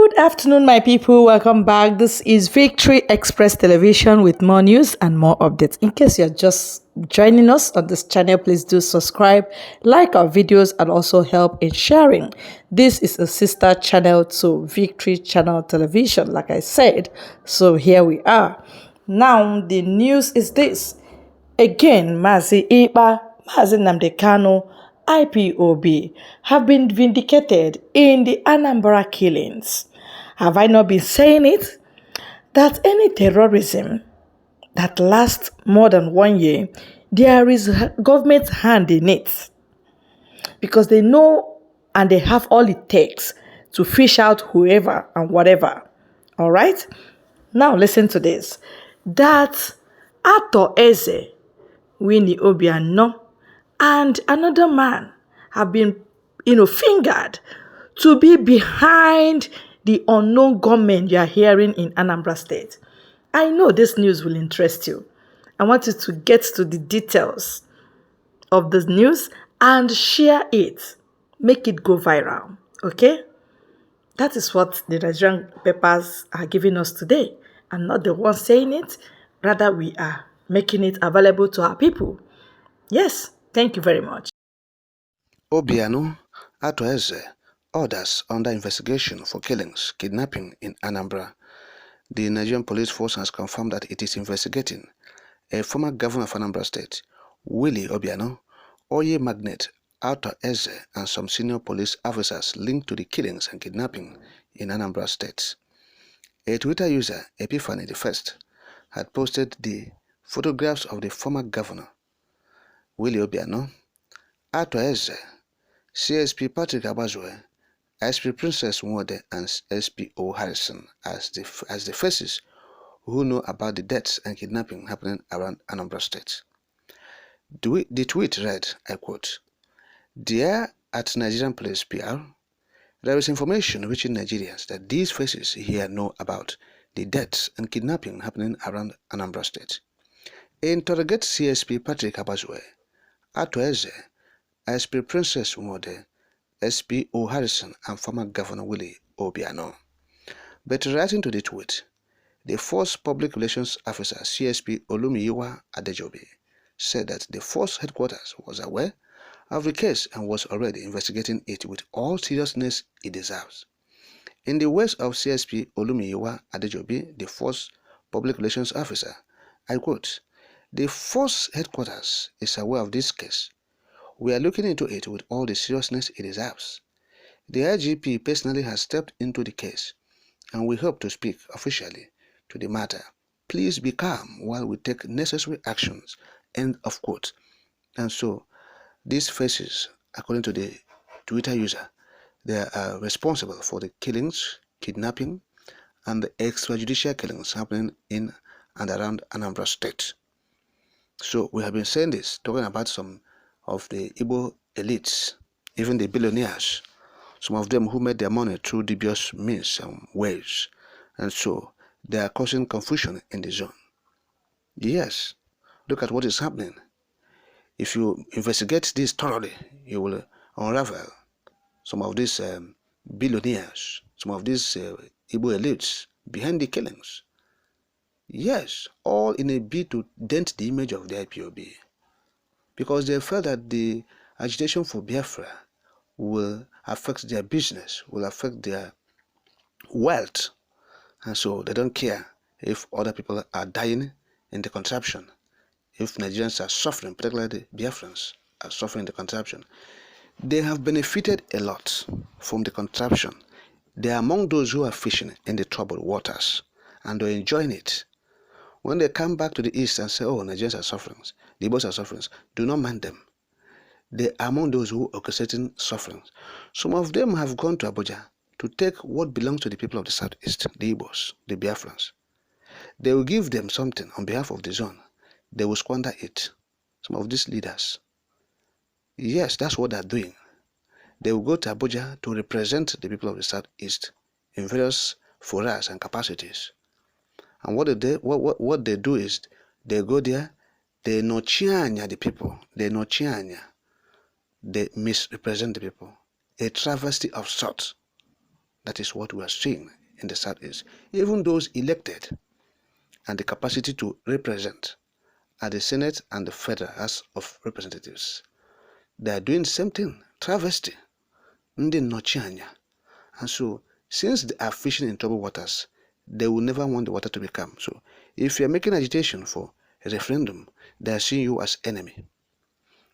Good afternoon, my people. Welcome back. This is Victory Express Television with more news and more updates. In case you're just joining us on this channel, please do subscribe, like our videos, and also help in sharing. This is a sister channel to Victory Channel Television, like I said. So here we are. Now, the news is this. Again, Mazi Iba, Mazi Namdekano, IPOB have been vindicated in the Anambra killings. Have I not been saying it? That any terrorism that lasts more than 1 year, there is government's hand in it. Because they know and they have all it takes to fish out whoever and whatever. All right? Now listen to this. That Ato Eze, Winnie Obiano, and another man have been, fingered to be behind the unknown gunmen you are hearing in Anambra State. I know this news will interest you. I want you to get to the details of this news and share it. Make it go viral, okay? That is what the Nigerian papers are giving us today. I'm not the one saying it. Rather, we are making it available to our people. Yes, thank you very much. Obiano, Atoeze, others under investigation for killings, kidnapping in Anambra. The Nigerian police force has confirmed that it is investigating a former governor of Anambra State, Willie Obiano, oil magnate Atoeze, and some senior police officers linked to the killings and kidnapping in Anambra State. A Twitter user, Epiphany the First, had posted the photographs of the former governor, Willie Obiano, Atoeze, CSP Patrick Abazwe, SP Princess Nwode, and SPO Harrison as the faces who know about the deaths and kidnapping happening around Anambra State. The tweet read, I quote, "Dear at Nigerian Police PR, there is information reaching Nigerians that these faces here know about the deaths and kidnapping happening around Anambra State. Interrogate CSP Patrick Abazwe, Atoeze, SP Princess Nwode, SPO Harrison, and former Governor Willie Obiano." But writing to the tweet, the force public relations officer CSP Olumiyiwa Adejobi said that the force headquarters was aware of the case and was already investigating it with all seriousness it deserves. In the words of CSP Olumiyiwa Adejobi, the force public relations officer, I quote, "The force headquarters is aware of this case. We are looking into it with all the seriousness it deserves. The IGP personally has stepped into the case, and we hope to speak officially to the matter. Please be calm while we take necessary actions." End of quote. And so, these faces, according to the Twitter user, they are responsible for the killings, kidnapping, and the extrajudicial killings happening in and around Anambra State. So we have been saying this, talking about some of the Igbo elites, even the billionaires, some of them who made their money through dubious means and ways. And so they are causing confusion in the zone. Yes, look at what is happening. If you investigate this thoroughly, you will unravel some of these billionaires, some of these Igbo elites behind the killings. Yes, all in a bid to dent the image of the IPOB, because they felt that the agitation for Biafra will affect their business, will affect their wealth, and so they don't care if other people are dying in the contraption, if Nigerians are suffering, particularly the Biafrans are suffering the contraption. They have benefited a lot from the contraption. They are among those who are fishing in the troubled waters, and they're enjoying it. When they come back to the east and say, oh, Nigerians are suffering, the Igbos are suffering, do not mind them. They are among those who are orchestrating suffering. Some of them have gone to Abuja to take what belongs to the people of the southeast, the Igbos, the Biafrans. They will give them something on behalf of the zone. They will squander it. Some of these leaders. Yes, that's what they're doing. They will go to Abuja to represent the people of the southeast in various forums and capacities. And what they do is they go there, they nochianya the people, they misrepresent the people. A travesty of sorts. That is what we are seeing in the Southeast. Even those elected and the capacity to represent at the Senate and the Federal House of Representatives, they are doing the same thing, travesty, ndị nnọchi anya. And so, since they are fishing in troubled waters, they will never want the water to be calm. So, if you are making agitation for a referendum, they are seeing you as enemy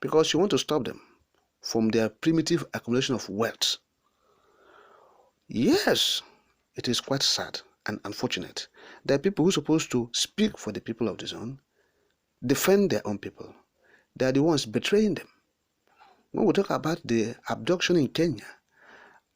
because you want to stop them from their primitive accumulation of wealth. Yes, it is quite sad and unfortunate that people who are supposed to speak for the people of the zone, defend their own people, they are the ones betraying them. When we talk about the abduction in Kenya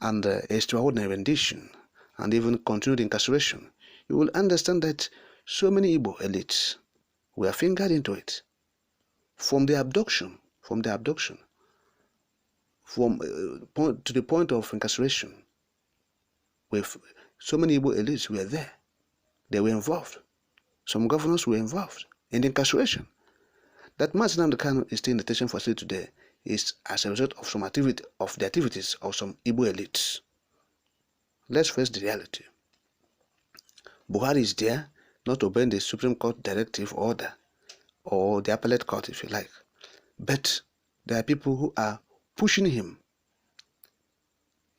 and extraordinary rendition and even continued incarceration, you will understand that so many Igbo elites were fingered into it from the abduction, to the point of incarceration. With so many Igbo elites were there, they were involved. Some governors were involved in the incarceration. That Anambra is still in detention facility today is as a result of some of the activities of some Igbo elites. Let's face the reality. Buhari is there not obeying the Supreme Court directive order or the appellate court, if you like. But there are people who are pushing him.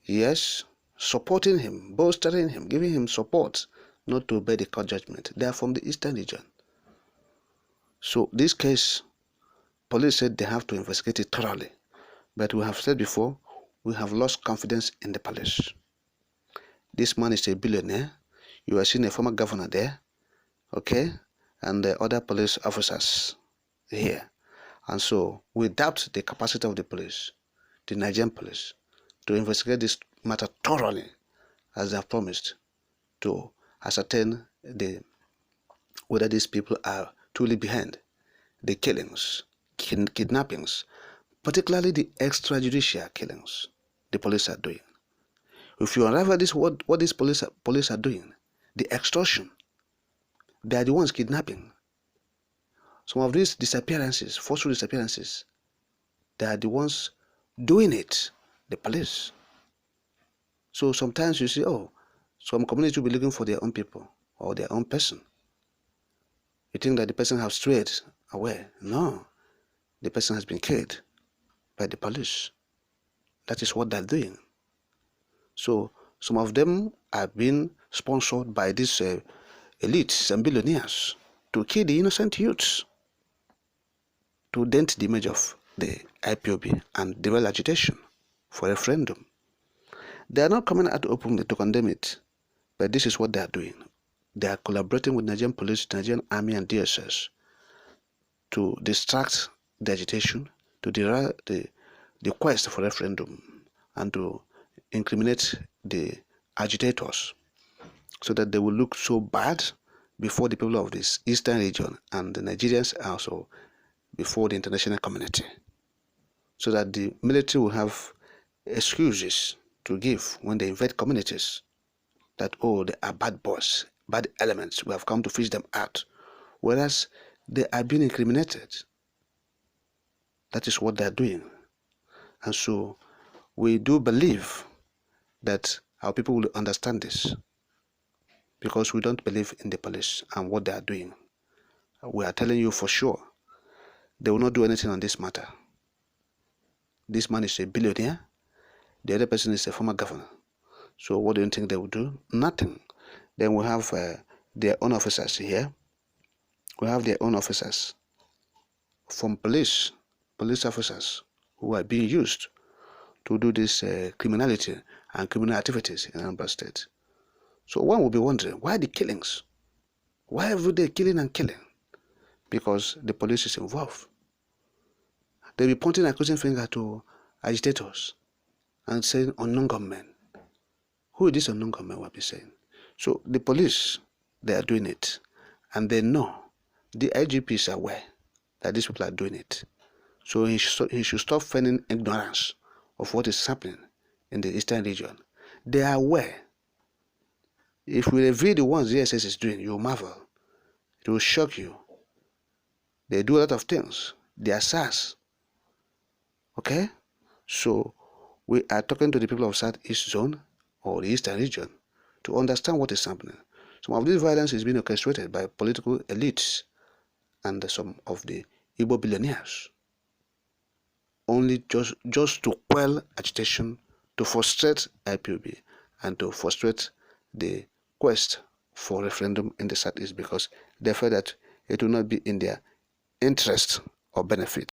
Yes, supporting him, bolstering him, giving him support not to obey the court judgment. They are from the eastern region. So this case, police said they have to investigate it thoroughly. But we have said before, we have lost confidence in the police. This man is a billionaire. You are seeing a former governor there, okay, and the other police officers here. And so we doubt the capacity of the police, the Nigerian police, to investigate this matter thoroughly as they have promised, to ascertain whether these people are truly behind the killings, kidnappings, particularly the extrajudicial killings the police are doing. If you unravel this, what these police are doing, the extortion, they are the ones kidnapping. Some of these disappearances, forceful disappearances, they are the ones doing it, the police. So sometimes you see, oh, some communities will be looking for their own people or their own person. You think that the person has strayed away. No, the person has been killed by the police. That is what they're doing. So some of them are being sponsored by these elites and billionaires to kill the innocent youths, to dent the image of the IPOB and derail agitation for a referendum. They are not coming out openly to condemn it, but this is what they are doing. They are collaborating with Nigerian police, Nigerian army and DSS to distract the agitation, to derail the quest for referendum, and to incriminate the agitators so that they will look so bad before the people of this eastern region and the Nigerians also before the international community, so that the military will have excuses to give when they invade communities that, oh, they are bad boys, bad elements, we have come to fish them out, whereas they are being incriminated. That is what they are doing. And so we do believe that our people will understand this, because we don't believe in the police and what they are doing. We are telling you for sure, they will not do anything on this matter. This man is a billionaire. The other person is a former governor. So what do you think they will do? Nothing. Then we have their own officers here. We have their own officers from police officers who are being used to do this criminality and criminal activities in Anambra State. So one will be wondering, why the killings? Why every day killing and killing? Because the police is involved. They'll be pointing accusing finger to agitators and saying unknown gunmen. Who is this unknown gunmen will be saying? So the police, they are doing it. And they know, the IGP is aware that these people are doing it. So he should stop feigning ignorance of what is happening in the eastern region. They are aware. If we reveal the ones the DSS is doing, you'll marvel. It will shock you. They do a lot of things. They are SARS. Okay? So we are talking to the people of Southeast Zone or the eastern region to understand what is happening. Some of this violence is being orchestrated by political elites and some of the Igbo billionaires, only just to quell agitation, to frustrate IPOB, and to frustrate the quest for referendum in the Southeast, because they feel that it will not be in their interest or benefit.